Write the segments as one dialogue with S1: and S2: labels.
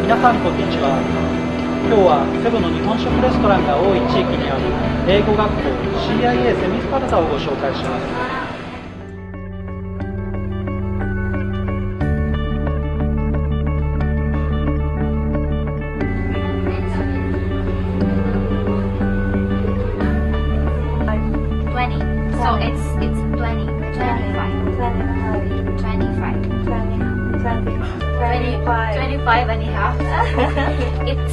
S1: 皆さんこんにちは。今日はセブの日本食レストランが多い地域にある英語学校 CIA セミスパルタをご紹介します。
S2: So it's 20, 25 and a half. It's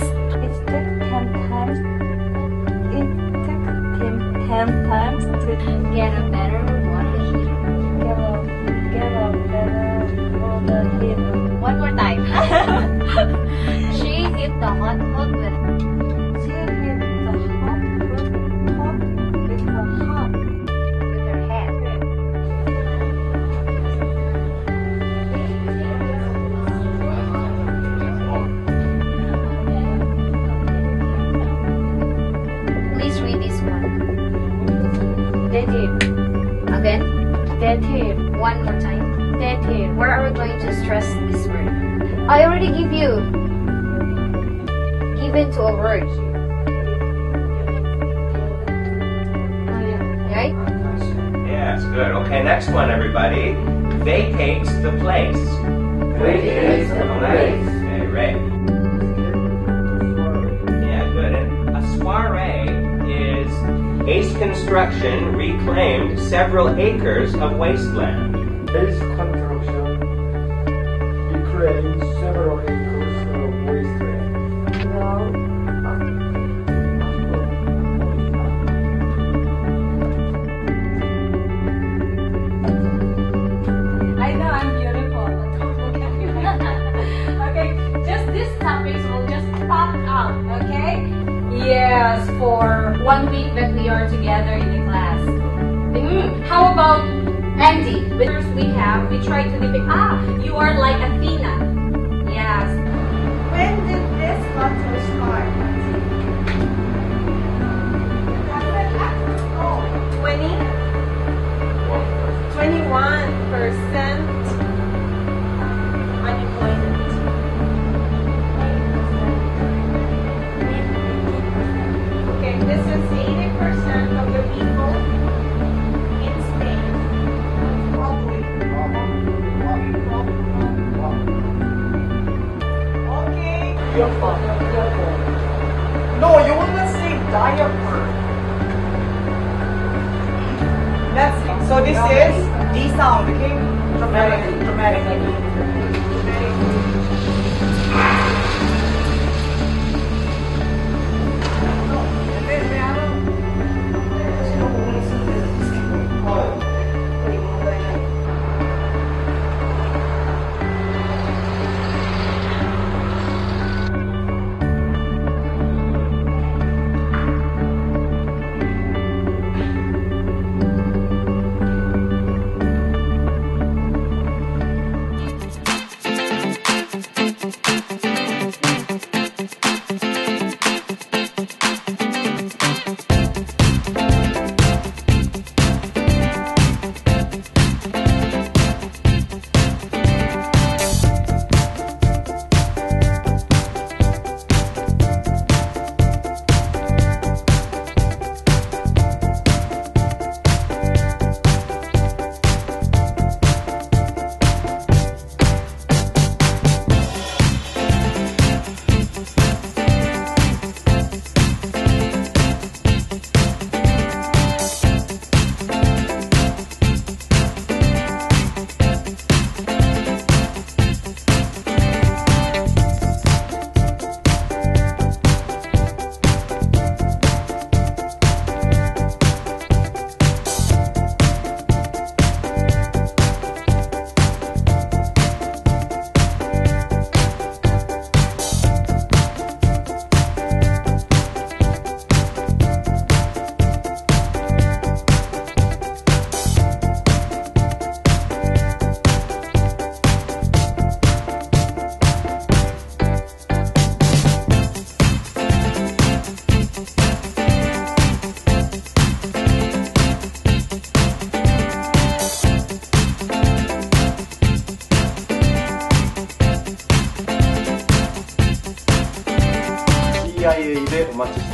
S3: 10 times to
S2: get a better water heater.
S3: get a better water heater.
S2: One more time. She hit the hot with
S3: She hit the hot with
S2: her head. Please read this one.
S3: Dative.
S2: Again?
S3: Dative.
S2: One more time.
S3: Dative.
S2: Where are we going to stress this word?
S3: I already give you.
S2: Given to a word. Right?
S4: Yes, good. Okay, next one, everybody. Vacates the place.
S5: Vacates the place.
S4: Okay, right. Yeah, good. And a soiree is Ace Construction reclaimed several acres of wasteland.
S5: Ace Construction reclaimed several acres of wasteland.
S6: I know I'm beautiful, but don't look at me like that. Okay, just these topics will just pop out, okay? Yes, for 1 week that we are together in the class. How about Andy? First we try to depict, you are like Athena. Yes.
S7: When did this battle start? 21% unemployment. Okay, this is 80% of the people in Spain. Okay.
S8: No, you will not say diaper. So this is D sound, okay? Dramatic.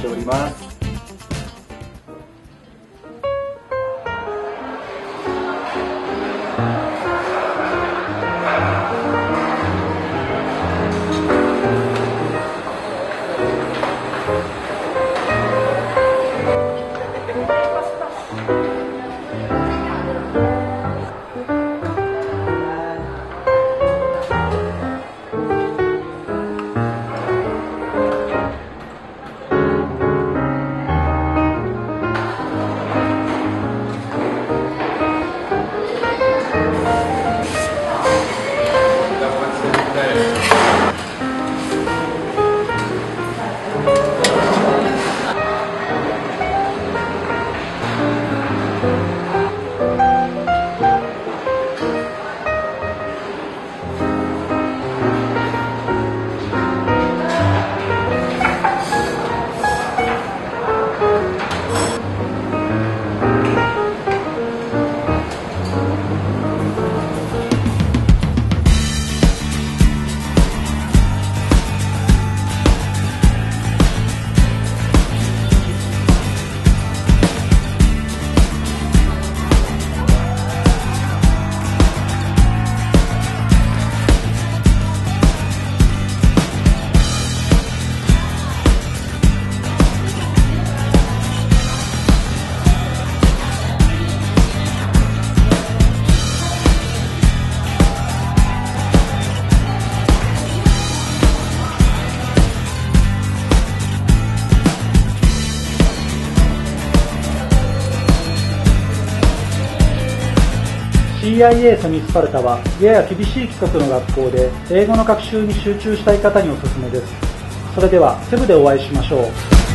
S9: しております。
S1: CIA セミスパルタはやや厳しい規則の学校で英語の学習に集中したい方におすすめです。それではセブでお会いしましょう。